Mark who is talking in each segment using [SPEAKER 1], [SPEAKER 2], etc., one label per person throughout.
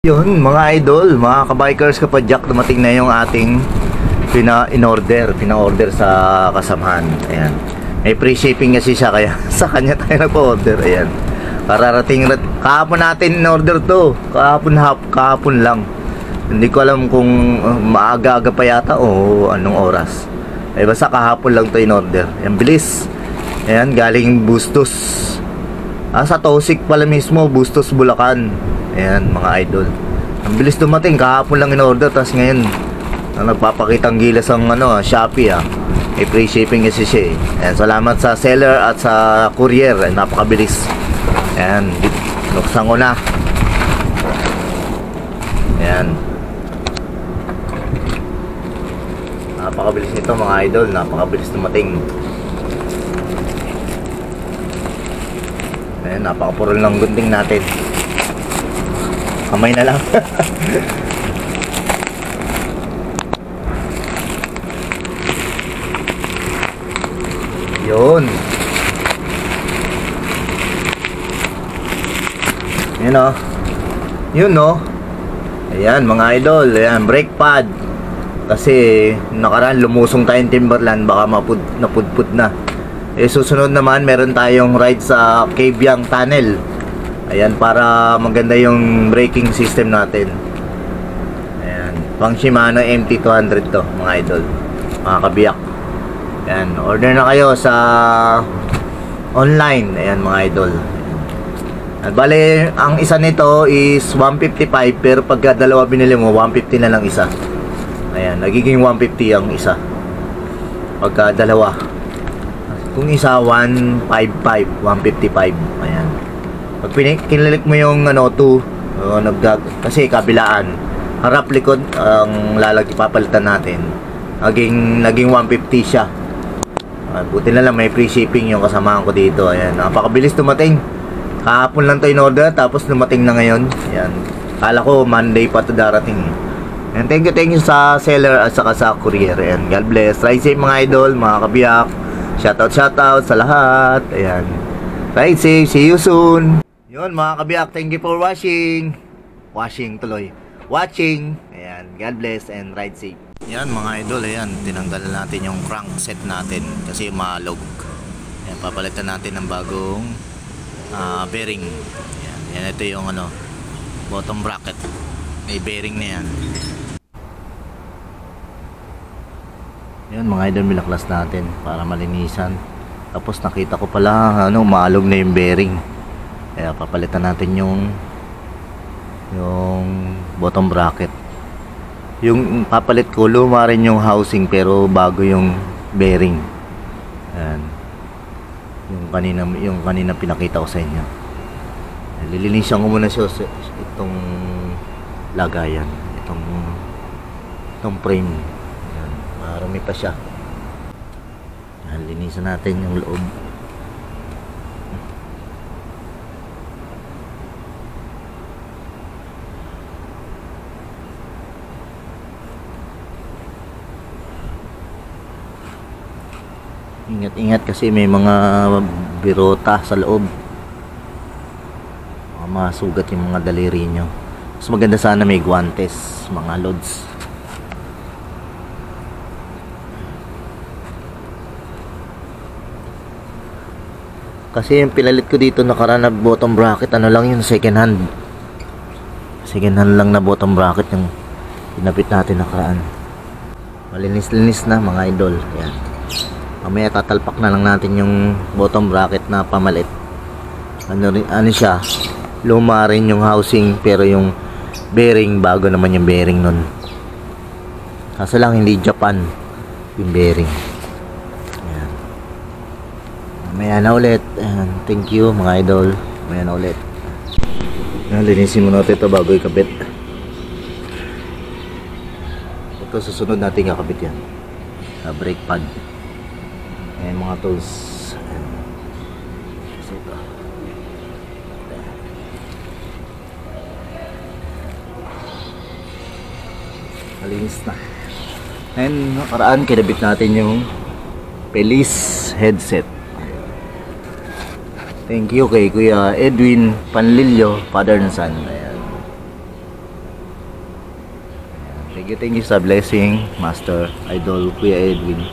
[SPEAKER 1] Yun mga idol, mga kabikers, kapadyak, dumating na yung ating pina-order sa kasamahan. Ayan. May free shipping kasi siya, kaya sa kanya tayo nagpa-order. Ayan. Kararating kahapon natin in-order to. Kahapon lang. Hindi ko alam kung maaga-aga pa yata o anong oras. Eh basta kahapon lang to in-order. Ayan, bilis. Ayan, galing Bustos. Sa Tosik pala mismo, Bustos, Bulacan. Ayan mga idol, ang bilis dumating, kahapon lang in-order. Tapos ngayon nagpapakitang gilas ang Shopee may free shipping kasi siya Ayan, salamat sa seller at sa courier. Ayan, napakabilis. Ayan, nuksan ko na. Ayan, napakabilis nito mga idol, napakabilis dumating. Ayan, napakapurol ng gunting natin. Kamay na lang. Yun. Yun o. Yun o. Ayan mga idol. Ayan, brake pad. Kasi nakaraan lumusong tayong Timberland, baka napudpud na. Susunod naman meron tayong ride sa Cabiang Tunnel. Ayan, para maganda yung braking system natin. Ayan, pang Shimano MT200 to mga idol, mga kabiyak. Ayan, order na kayo sa online. Ayan mga idol. At bale, ang isa nito is 155, pero pagka dalawa binili mo, 150 na lang isa. Ayan, nagiging 150 ang isa pagka dalawa. Kung isa 155, 155. Ayan. Pag kinilik mo yung 2, kasi kabilaan, harap likod ang papalitan natin, naging 150 siya. Buti na lang may free shipping yung kasamahan ko dito. Ayan, napakabilis dumating. Kahapon lang to in order, tapos dumating na ngayon. Ayan, kala ko Monday pa to darating. And thank you sa seller at saka sa courier. Ayan, God bless. Ride safe mga idol, mga kabiyak. Shoutout sa lahat. Ayan, ride safe, see you soon. Yun mga kabiyak, thank you for watching. Watching. Ayan, God bless and ride safe. Yan mga idol, ayan, tinanggal natin yung crankset natin kasi umalog. Ayan, papalitan natin ng bagong bearing. Ayan, yan, ito yung bottom bracket. May bearing na yan. Yan mga idol, milaklas natin para malinisan. Tapos nakita ko pala maalog na yung bearing. Kaya papalitan natin yung bottom bracket. Yung papalit ko, luma rin yung housing pero bago yung bearing. Ayan. Yung kanina pinakita ko sa inyo. Lilinisan ko muna siya itong lagayan, itong frame. Ayan. Marami pa siya. Ayan, linisan natin yung loob. Ingat kasi may mga birota sa loob. Masugat yung mga daliri nyo. Mas maganda sana may guantes, mga lods. Kasi yung pinalit ko dito nakaraan na bottom bracket, lang yun, second hand lang na bottom bracket yung pinapit natin nakaraan. Malinis-linis na mga idol. Ayan, mamaya tatalpak na lang natin yung bottom bracket na pamalit. Siya, luma rin yung housing pero yung bearing bago naman yung bearing nun. Kaso lang hindi Japan yung bearing. Ayan. Mamaya na ulit. Ayan. Thank you mga idol. Mamaya na ulit. Ayan, linisin muna natin ito bago ikabit. Ito susunod natin kakabit yan. Brake pad. Ayan mga tools. Ayan. So ito. Malinis na. And nakaraan kinabit natin yung Pelis headset. Thank you kay Kuya Edwin Panlilio, father ng son. Ayan. Thank you sa blessing, Master Idol Kuya Edwin.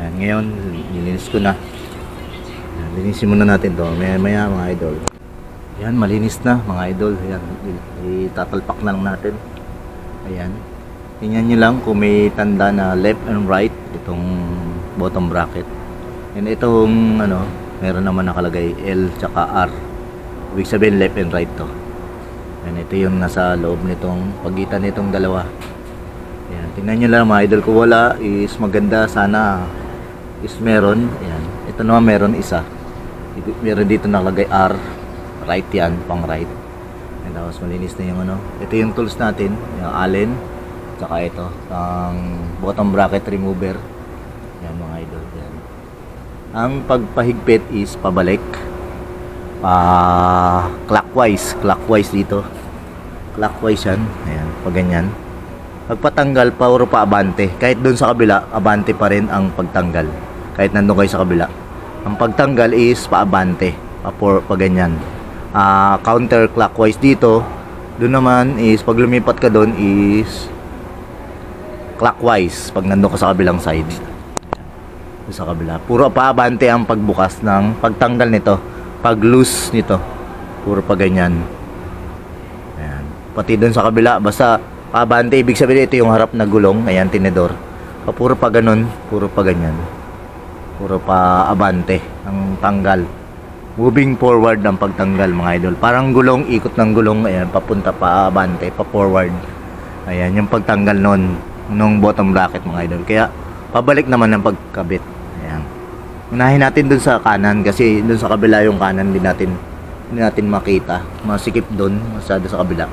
[SPEAKER 1] Ayan, ngayon, nilinis ko na. Ayan, linisin muna natin to. Maya mga idol. Ayan, malinis na mga idol. Ayan, itatalpak na lang natin. Ayan. Tingnan nyo lang kung may tanda na left and right itong bottom bracket. And itong ano, meron naman nakalagay L tsaka R. Ibig sabihin left and right to. Ayan, ito yung nasa loob nitong pagitan nitong dalawa. Ayan, tingnan nyo lang mga idol, kung wala is maganda, sana is meron. Ayan, ito naman meron isa. Meron dito nakalagay R, right yan, pang right. And tapos malinis na yung ano. Ito yung tools natin, yung Allen, tsaka ito, ang bottom bracket remover. Ayan mga idol. Ayan. Ang pagpahigpit is pabalik. Clockwise dito. Clockwise yan. Ayan, pag ganyan. Pagpatanggal, puro pa abante. Kahit doon sa kabila, abante pa rin ang pagtanggal. Kahit nandun kayo sa kabila. Ang pagtanggal is paabante. Pa ganyan. Counter clockwise dito. Doon naman is, pag lumipat ka doon is clockwise. Pag nandun ka sa kabilang side. Doon sa kabila. Puro paabante ang pagbukas ng pagtanggal nito. Pag loose nito. Puro pa ganyan. Ayan. Pati doon sa kabila, basta paabante, ibig sabihin ito yung harap na gulong. Ayan, tinidor. Puro pa ganun, puro pa ganyan. Puro pa abante ang tanggal. Moving forward ang pagtanggal mga idol. Parang gulong, ikot ng gulong. Ayan, papunta pa abante, pa forward. Ayan, yung pagtanggal nung bottom bracket mga idol. Kaya pabalik naman ang pagkabit. Ayan. Unahin natin dun sa kanan kasi dun sa kabila yung kanan hindi natin makita. Masikip dun, masyado sa kabila.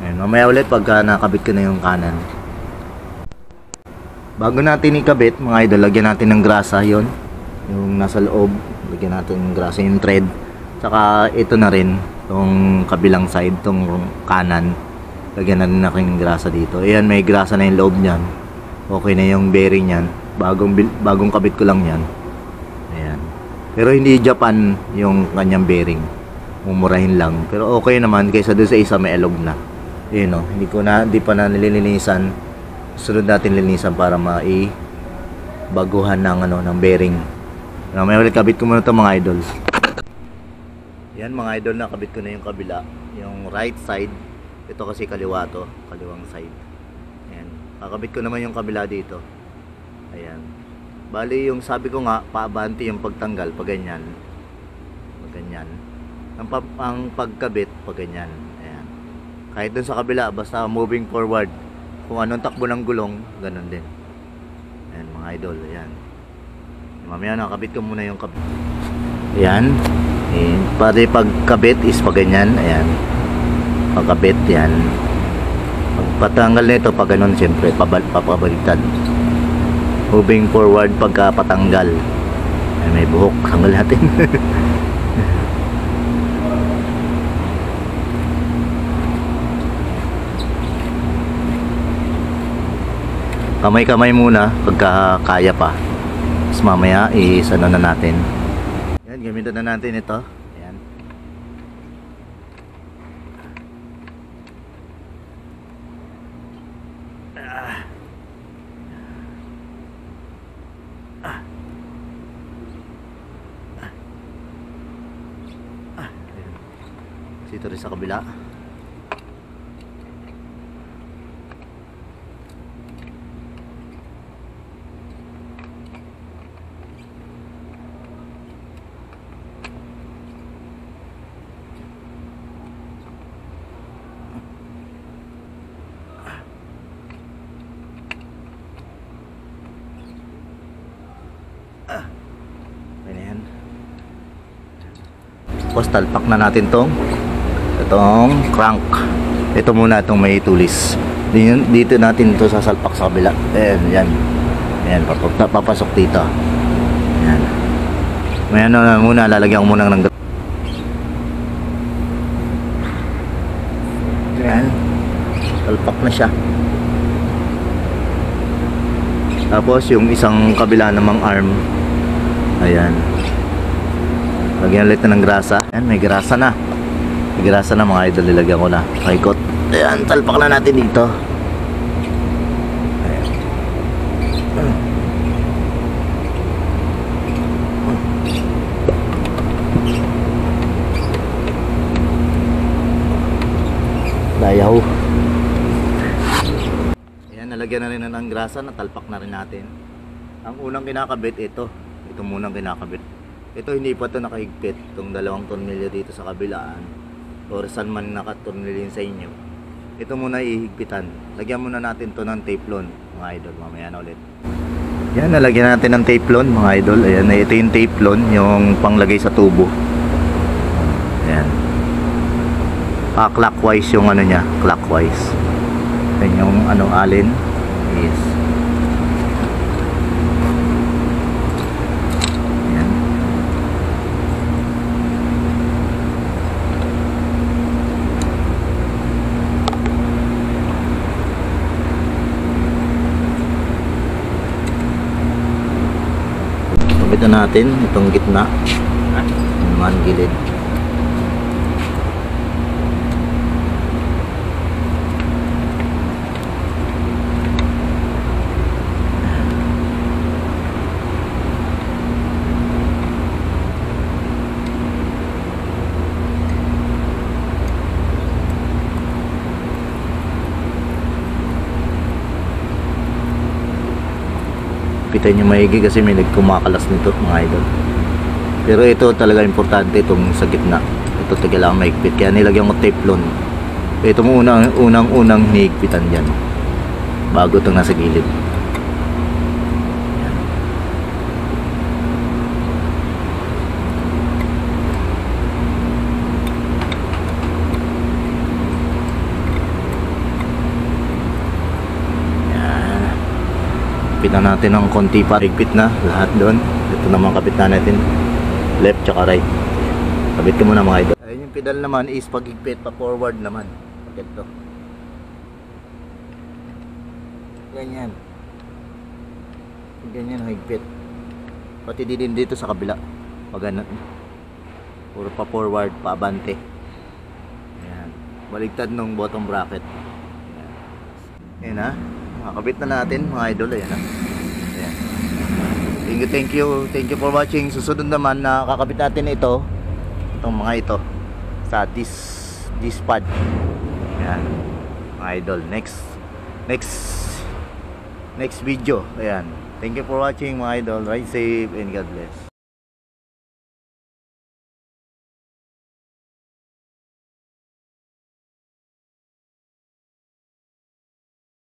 [SPEAKER 1] Ayan, mamaya ulit pagka nakabit ko na yung kanan. Bago natin ikabit mga idol, lagyan natin ng grasa yon, yung nasa loob. Lagyan natin ng grasa, yung thread. Tsaka ito na rin, itong kabilang side, itong kanan. Lagyan natin ng grasa dito. Ayan, may grasa na yung loob nyan. Okay na yung bearing yan. Bagong kabit ko lang yan. Ayan. Pero hindi Japan yung kanyang bearing. Mumurahin lang. Pero okay naman kaysa doon sa isa may alog na. Ayan o, hindi pa na nililinisan. Sunod natin linisan para baguhan ng bearing. May ulit kabit ko muna ito mga idol. Yan mga idol, nakabit ko na yung kabila. Yung right side. Ito kasi kaliwa to, kaliwang side. Ayan. Kakabit ko naman yung kabila dito. Ayan. Bali yung sabi ko nga, paabante yung pagtanggal, pag ganyan. Pag ganyan. Ang pagkabit, pag ganyan. Ayan. Kahit dun sa kabila, basta moving forward. Kung anong takbo ng gulong, ganun din. Ayan mga idol, ayan. Mamaya nakabit ko muna yung kabit. Ayan. Ayan. Pati pagkabit is pag ganyan. Ayan. Pagkabit, yan. Pagpatanggal nito, pag ganun, siyempre, papabaliktad. Moving forward pagka patanggal. Ayan, may buhok. Tanggal natin. Kamay-kamay muna pagka kaya pa. Tapos mamaya ano na natin. Yan, gamitin na natin ito. Ayan. Dito rin sa kabila. Ayan. Postal pack na natin itong crank. Ito muna itong may tulis. Dito natin ito sasalpak sa kabila. Ayan, yan. Ayan, papasok dito. Ayan. May muna, lalagyan ko muna ng ayan. Salpak na siya. Tapos yung isang kabila namang arm. Ayan. Lagyan ulit na ng grasa. Ayan, may grasa na. May grasa na mga idol, nilagyan ko na. Paikot. Ayan, talpak na natin dito. Dayaw. Ayan, nalagyan na rin na ng grasa, natalpak na rin natin. Ang unang kinakabit, ito munang kinakabit. Ito hindi pa ito nakahigpit, itong dalawang tornilyo dito sa kabilaan or saan man nakatornilyo sa inyo. Ito muna ihigpitan. Lagyan muna natin to ng teflon, mga idol. Mamaya na ulit. Yan, nalagyan natin ng teflon, mga idol. Ayan, ito yung teflon, yung panglagay sa tubo. Ayan. Clockwise yung ano niya, clockwise. Ayan yung ano, alin. Yes. Ayan. Kapitan natin itong gitna. Naman gilid. Pitan nyo maigi kasi may nagkumakalas nito, mga idol. Pero ito talaga importante, itong sa gitna. Ito kailangan maigpit, kaya nilagyan ko teflon. Ito mo unang hihigpitan dyan bago itong nasa gilid. Kapitan natin ng konti pa, higpit na lahat doon. Ito naman kapitan natin left tsaka right. Kabit ko muna, mga idol. Ayun, yung pedal naman is paghigpit pa forward naman. Ito ganyan higpit, pati din dito sa kabila pag ganun, puro pa forward, pa abante. Ayan, baligtad nung bottom bracket. Ayan ha, makakabit na natin, mga idol. Ayan ha. Ayan. Thank you for watching. Susunod naman na kakabit natin itong mga ito sa this pad. Ayan, mga idol, next video. Ayan, thank you for watching, mga idol. Ride safe and God bless.